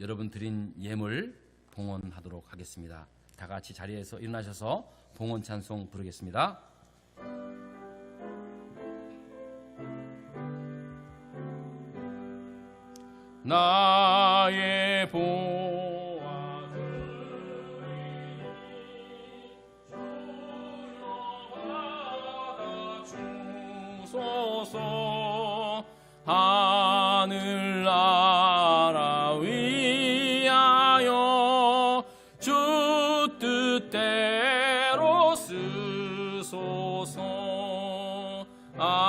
여러분 드린 예물 봉헌하도록 하겠습니다. 다 같이 자리에서 일어나셔서 봉헌 찬송 부르겠습니다. 나의 보아들이 주여 주소서. 하늘나라 위하여 주 뜻대로 쓰소서. 아멘.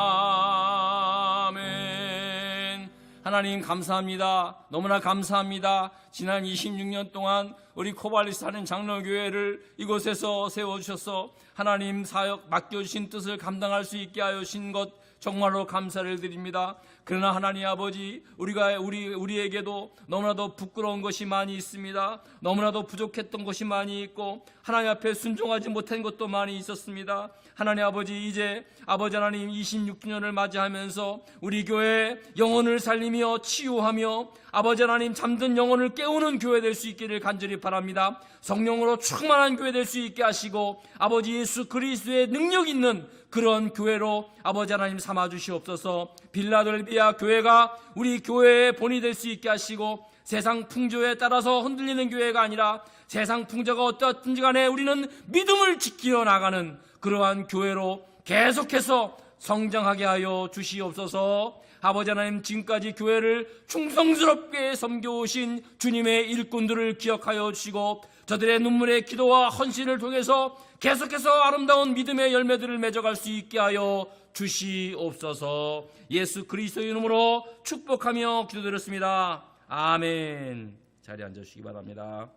하나님 감사합니다. 너무나 감사합니다. 지난 26년 동안 우리 코발리스 하는 장로교회를 이곳에서 세워주셔서 하나님 사역 맡겨주신 뜻을 감당할 수 있게 하여 주신 것 정말로 감사를 드립니다. 그러나 하나님 아버지, 우리에게도 너무나도 부끄러운 것이 많이 있습니다. 너무나도 부족했던 것이 많이 있고 하나님 앞에 순종하지 못한 것도 많이 있었습니다. 하나님 아버지, 이제 아버지 하나님 26주년을 맞이하면서 우리 교회 영혼을 살리며 치유하며 아버지 하나님 잠든 영혼을 깨우는 교회 될 수 있기를 간절히 바랍니다. 성령으로 충만한 교회 될 수 있게 하시고 아버지 예수 그리스도의 능력 있는 그런 교회로 아버지 하나님 삼아 주시옵소서. 빌라델비아 교회가 우리 교회의 본이 될 수 있게 하시고 세상 풍조에 따라서 흔들리는 교회가 아니라 세상 풍조가 어떻든지 간에 우리는 믿음을 지키려 나가는 그러한 교회로 계속해서 성장하게 하여 주시옵소서. 아버지 하나님, 지금까지 교회를 충성스럽게 섬겨오신 주님의 일꾼들을 기억하여 주시고 저들의 눈물의 기도와 헌신을 통해서 계속해서 아름다운 믿음의 열매들을 맺어갈 수 있게 하여 주시옵소서. 예수 그리스도의 이름으로 축복하며 기도드렸습니다. 아멘. 자리에 앉아주시기 바랍니다.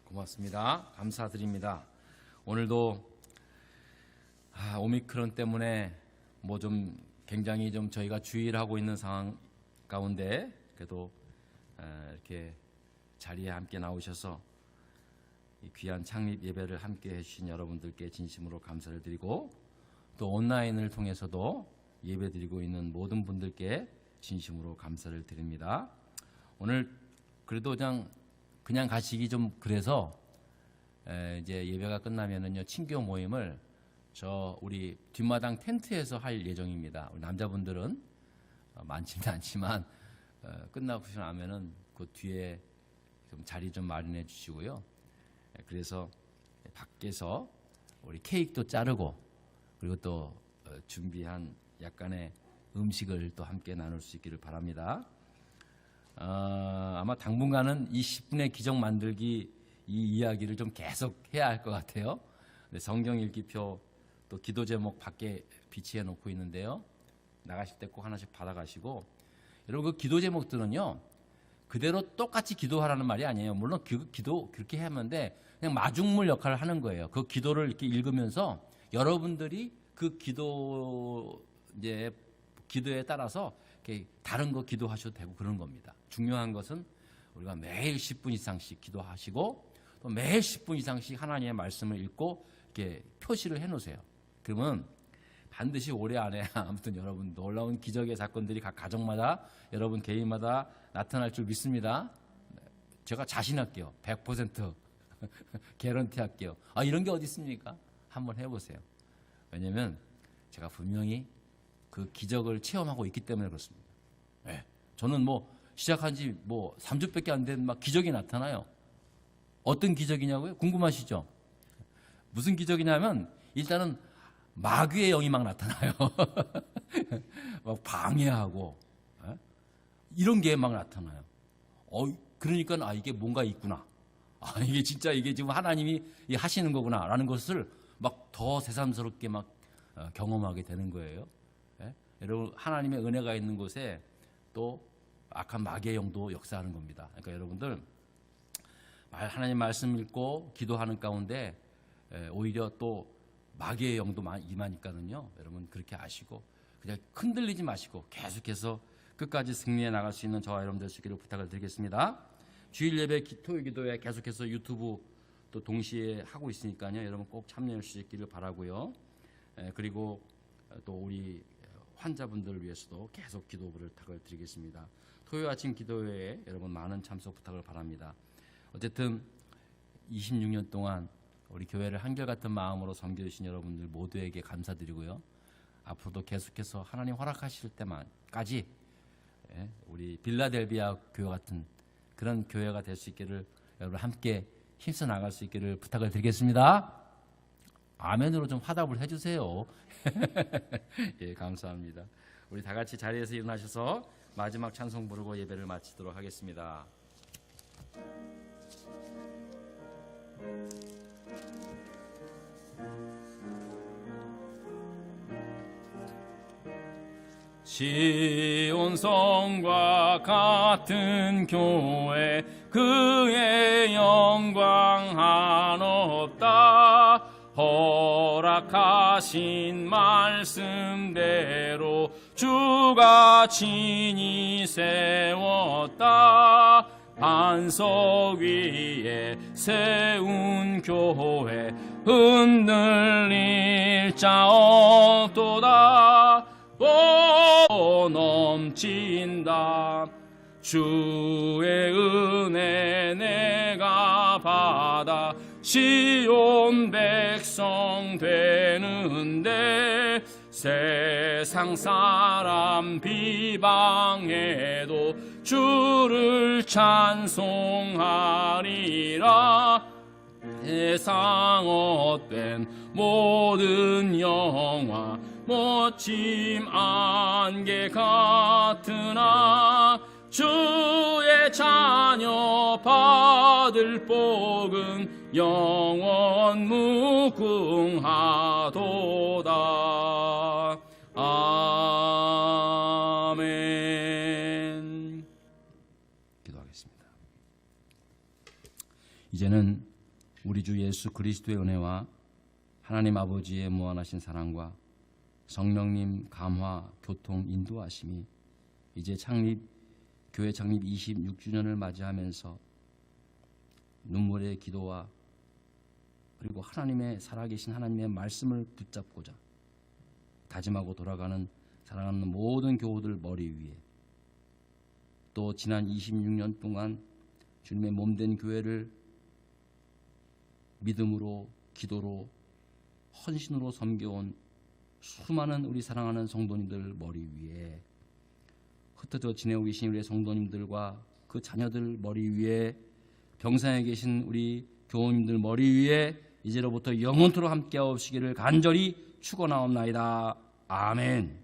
고맙습니다. 감사드립니다. 오늘도 오미크론 때문에 뭐 좀 굉장히 좀 저희가 주의를 하고 있는 상황 가운데 그래도 이렇게 자리에 함께 나오셔서 이 귀한 창립 예배를 함께 해주신 여러분들께 진심으로 감사를 드리고 또 온라인을 통해서도 예배드리고 있는 모든 분들께 진심으로 감사를 드립니다. 오늘 그래도 그냥 가시기 좀 그래서 이제 예배가 끝나면은요 친교 모임을 우리 뒷마당 텐트에서 할 예정입니다. 우리 남자분들은 많지는 않지만 끝나고 나면은 그 뒤에 좀 자리 좀 마련해 주시고요. 그래서 밖에서 우리 케이크도 자르고 그리고 또 준비한 약간의 음식을 또 함께 나눌 수 있기를 바랍니다. 아마 당분간은 이 10분의 기적 만들기 이 이야기를 좀 계속 해야 할 것 같아요. 성경 읽기표 또 기도 제목 밖에 비치해 놓고 있는데요. 나가실 때 꼭 하나씩 받아가시고 여러분 그 기도 제목들은요 그대로 똑같이 기도하라는 말이 아니에요. 물론 기도 그렇게 하는데 그냥 마중물 역할을 하는 거예요. 그 기도를 이렇게 읽으면서 여러분들이 그 기도에 따라서 이렇게 다른 거 기도하셔도 되고 그런 겁니다. 중요한 것은 우리가 매일 10분 이상씩 기도하시고 또 매일 10분 이상씩 하나님의 말씀을 읽고 이렇게 표시를 해놓으세요. 그러면 반드시 올해 안에 아무튼 여러분 놀라운 기적의 사건들이 각 가정마다 여러분 개인마다 나타날 줄 믿습니다. 제가 자신할게요. 100% 개런티 할게요. 이런 게 어디 있습니까? 한번 해보세요. 왜냐하면 제가 분명히 그 기적을 체험하고 있기 때문에 그렇습니다. 네. 저는 시작한 지 3주밖에 안 된 기적이 나타나요. 어떤 기적이냐고요? 궁금하시죠? 무슨 기적이냐면 일단은 마귀의 영이 막 나타나요. 막 방해하고 이런 게 막 나타나요. 그러니까 이게 뭔가 있구나. 이게 진짜 이게 지금 하나님이 하시는 거구나라는 것을 막 더 새삼스럽게 막 경험하게 되는 거예요. 여러분 하나님의 은혜가 있는 곳에 또 악한 마귀의 영도 역사하는 겁니다. 그러니까 여러분들 하나님 말씀 읽고 기도하는 가운데 오히려 또 마귀의 영도 임하니까는요. 여러분 그렇게 아시고 그냥 흔들리지 마시고 계속해서 끝까지 승리해 나갈 수 있는 저와 여러분 되시기를 부탁을 드리겠습니다. 주일 예배 토요 기도회 계속해서 유튜브 또 동시에 하고 있으니까요. 여러분 꼭 참여할 수 있기를 바라고요. 그리고 또 우리 환자분들을 위해서도 계속 기도 부탁을 드리겠습니다. 토요 아침 기도회에 여러분 많은 참석 부탁을 바랍니다. 어쨌든 26년 동안 우리 교회를 한결같은 마음으로 섬겨주신 여러분들 모두에게 감사드리고요. 앞으로도 계속해서 하나님 허락하실 때만까지 우리 빌라델비아 교회 같은 그런 교회가 될 수 있기를 여러분 함께 힘써 나갈 수 있기를 부탁을 드리겠습니다. 아멘으로 좀 화답을 해주세요. 예, 감사합니다. 우리 다 같이 자리에서 일어나셔서 마지막 찬송 부르고 예배를 마치도록 하겠습니다. 시온성과 같은 교회 그의 영광 한없다. 허락하신 말씀대로 주가 친히 세웠다. 반석 위에 세운 교회 흔들릴 자 없도다. 넘친다. 주의 은혜 내가 받아 시온 백성 되는데 세상 사람 비방해도 주를 찬송하리라. 세상 헛된 모든 영화 멋짐 안개 같으나 주의 자녀 받을 복은 영원 무궁하도다. 아멘. 기도하겠습니다. 이제는 우리 주 예수 그리스도의 은혜와 하나님 아버지의 무한하신 사랑과 성령님 감화, 교통, 인도하심이 이제 교회 창립 26주년을 맞이하면서 눈물의 기도와 그리고 하나님의 살아계신 하나님의 말씀을 붙잡고자 다짐하고 돌아가는 사랑하는 모든 교우들 머리 위에 또 지난 26년 동안 주님의 몸된 교회를 믿음으로 기도로 헌신으로 섬겨온 수많은 우리 사랑하는 성도님들 머리 위에 흩어져 지내고 계신 우리 성도님들과 그 자녀들 머리 위에 병상에 계신 우리 교우님들 머리 위에 이제로부터 영원토록 함께하시기를 간절히 축원하옵나이다. 아멘.